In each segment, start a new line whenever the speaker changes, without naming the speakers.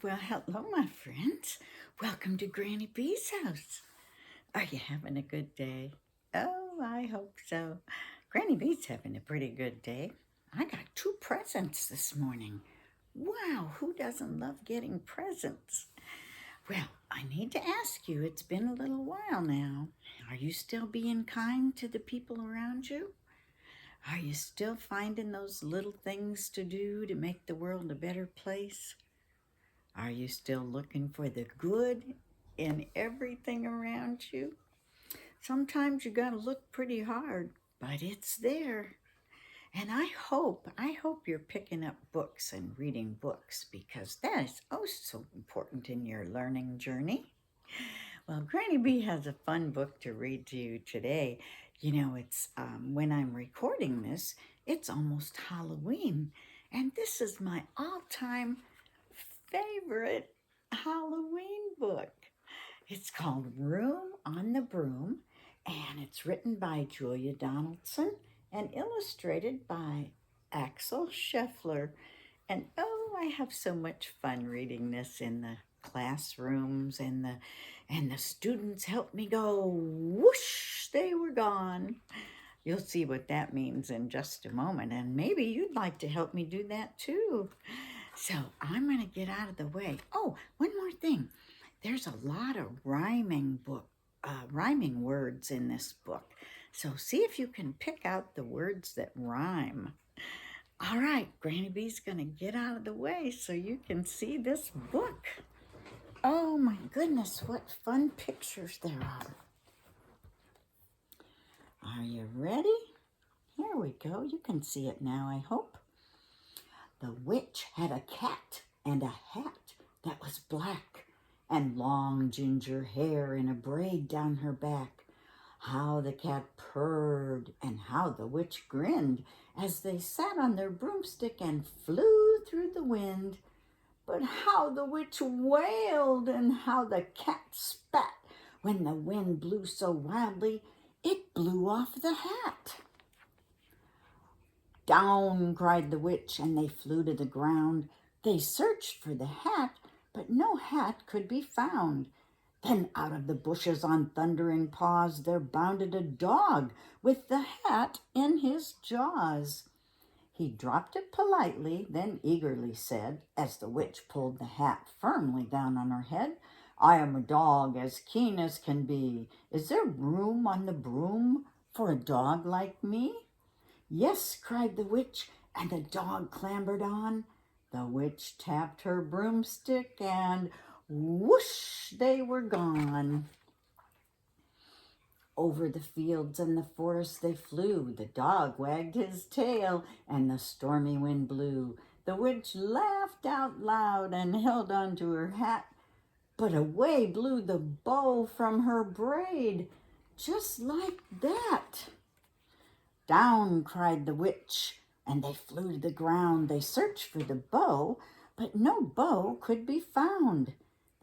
Well, hello, my friends. Welcome to Granny B's house. Are you having a good day? Oh, I hope so. Granny B's having a pretty good day. I got two presents this morning. Wow, who doesn't love getting presents? Well, I need to ask you, it's been a little while now. Are you still being kind to the people around you? Are you still finding those little things to do to make the world a better place? Are you still looking for the good in everything around you? Sometimes you got to look pretty hard, but it's there. And I hope you're picking up books and reading books because that is oh so important in your learning journey. Well, Granny B has a fun book to read to you today. It's when I'm recording this, it's almost Halloween, and this is my all-time favorite Halloween book. It's called Room on the Broom, and it's written by Julia Donaldson and illustrated by Axel Scheffler. And oh, I have so much fun reading this in the classrooms, and the students helped me go whoosh, they were gone. You'll see what that means in just a moment, and maybe you'd like to help me do that too. So I'm going to get out of the way. Oh, one more thing. There's a lot of rhyming words in this book. So see if you can pick out the words that rhyme. All right, Granny B's going to get out of the way so you can see this book. Oh my goodness, what fun pictures there are. Are you ready? Here we go. You can see it now, I hope. The witch had a cat and a hat that was black, and long ginger hair in a braid down her back. How the cat purred, and how the witch grinned, as they sat on their broomstick and flew through the wind. But how the witch wailed, and how the cat spat, when the wind blew so wildly, it blew off the hat. Down, cried the witch, and they flew to the ground. They searched for the hat, but no hat could be found. Then out of the bushes on thundering paws there bounded a dog with the hat in his jaws. He dropped it politely, then eagerly said, as the witch pulled the hat firmly down on her head, I am a dog as keen as can be. Is there room on the broom for a dog like me? Yes, cried the witch, and the dog clambered on. The witch tapped her broomstick, and whoosh, they were gone. Over the fields and the forest they flew. The dog wagged his tail, and the stormy wind blew. The witch laughed out loud and held on to her hat, but away blew the bow from her braid, just like that. Down, cried the witch, and they flew to the ground. They searched for the bow, but no bow could be found.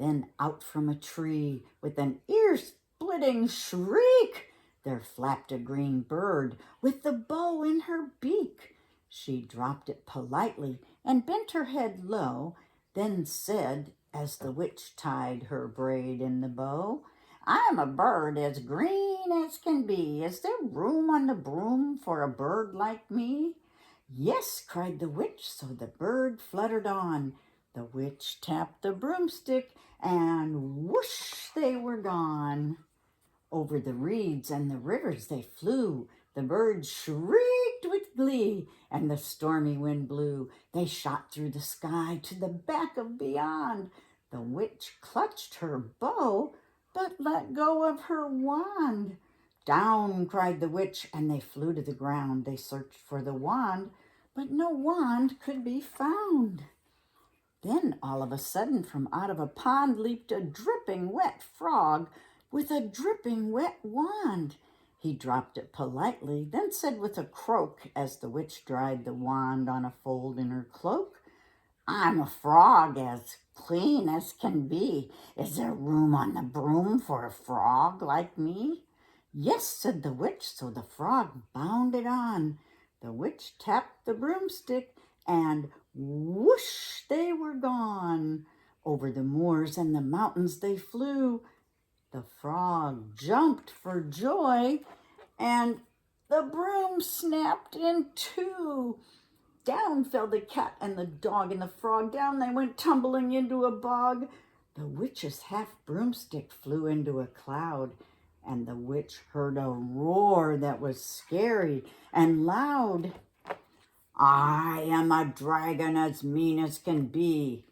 Then out from a tree, with an ear-splitting shriek, there flapped a green bird with the bow in her beak. She dropped it politely and bent her head low, then said, as the witch tied her braid in the bow, I'm a bird as green as can be. Is there room on the broom for a bird like me? Yes, cried the witch, so the bird fluttered on. The witch tapped the broomstick, and whoosh, they were gone. Over the reeds and the rivers they flew. The birds shrieked with glee, and the stormy wind blew. They shot through the sky to the back of beyond. The witch clutched her bow, but let go of her wand. Down, cried the witch, and they flew to the ground. They searched for the wand, but no wand could be found. Then all of a sudden from out of a pond leaped a dripping wet frog with a dripping wet wand. He dropped it politely, then said with a croak, as the witch dried the wand on a fold in her cloak, I'm a frog as clean as can be. Is there room on the broom for a frog like me? Yes, said the witch, so the frog bounded on. The witch tapped the broomstick, and whoosh, they were gone. Over the moors and the mountains they flew. The frog jumped for joy, and the broom snapped in two. Down fell the cat and the dog and the frog. Down they went tumbling into a bog. The witch's half broomstick flew into a cloud, and the witch heard a roar that was scary and loud. I am a dragon as mean as can be,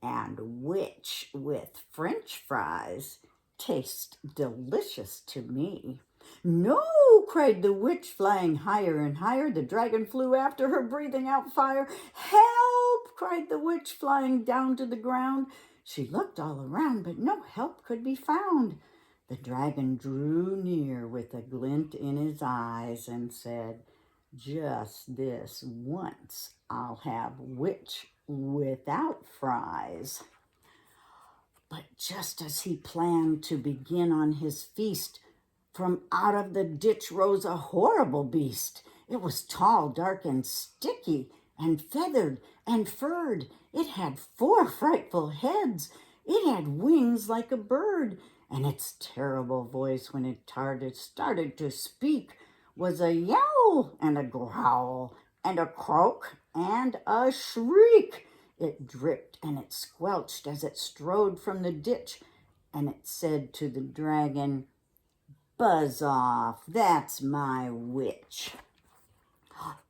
and which with French fries tastes delicious to me. No, cried the witch, flying higher and higher. The dragon flew after her, breathing out fire. Help, cried the witch, flying down to the ground. She looked all around, but no help could be found. The dragon drew near with a glint in his eyes and said, just this once I'll have witch without fries. But just as he planned to begin on his feast, from out of the ditch rose a horrible beast. It was tall, dark, and sticky, and feathered and furred. It had 4 frightful heads. It had wings like a bird, and its terrible voice, when it started to speak, was a yowl and a growl and a croak and a shriek. It dripped and it squelched as it strode from the ditch, and it said to the dragon, buzz off, that's my witch.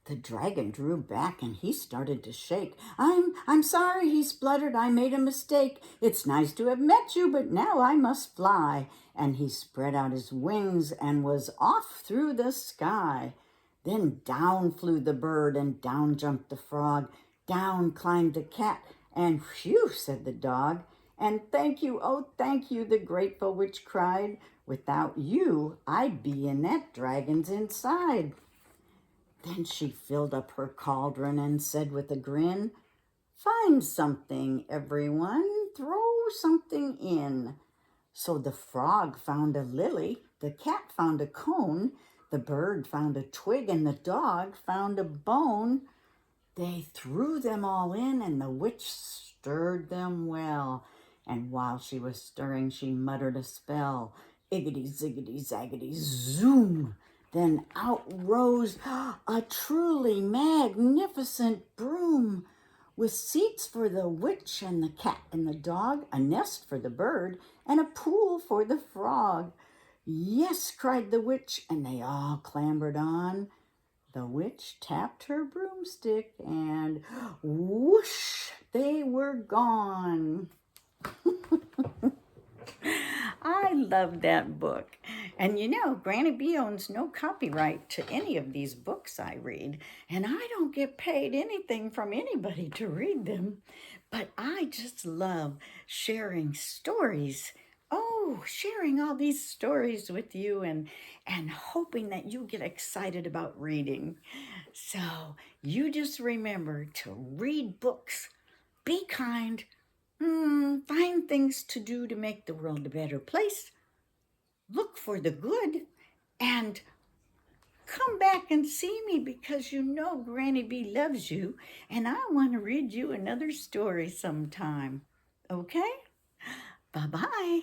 The dragon drew back and he started to shake. I'm sorry, he spluttered. I made a mistake. It's nice to have met you, but now I must fly. And he spread out his wings and was off through the sky. Then down flew the bird and down jumped the frog. Down climbed the cat, and phew, said the dog. And thank you, oh, thank you, the grateful witch cried. Without you, I'd be in that dragon's inside. Then she filled up her cauldron and said with a grin, find something, everyone, throw something in. So the frog found a lily, the cat found a cone, the bird found a twig, and the dog found a bone. They threw them all in, and the witch stirred them well. And while she was stirring, she muttered a spell. Iggity, ziggity, zaggity, zoom. Then out rose a truly magnificent broom, with seats for the witch and the cat and the dog, a nest for the bird, and a pool for the frog. Yes, cried the witch, and they all clambered on. The witch tapped her broomstick, and whoosh, they were gone. I love that book. And you know, Granny B owns no copyright to any of these books I read, and I don't get paid anything from anybody to read them. But I just love sharing stories. Oh, sharing all these stories with you and hoping that you get excited about reading. So you just remember to read books, be kind, find things to do to make the world a better place, look for the good, and come back and see me, because you know Granny B loves you, and I want to read you another story sometime. Okay? Bye-bye.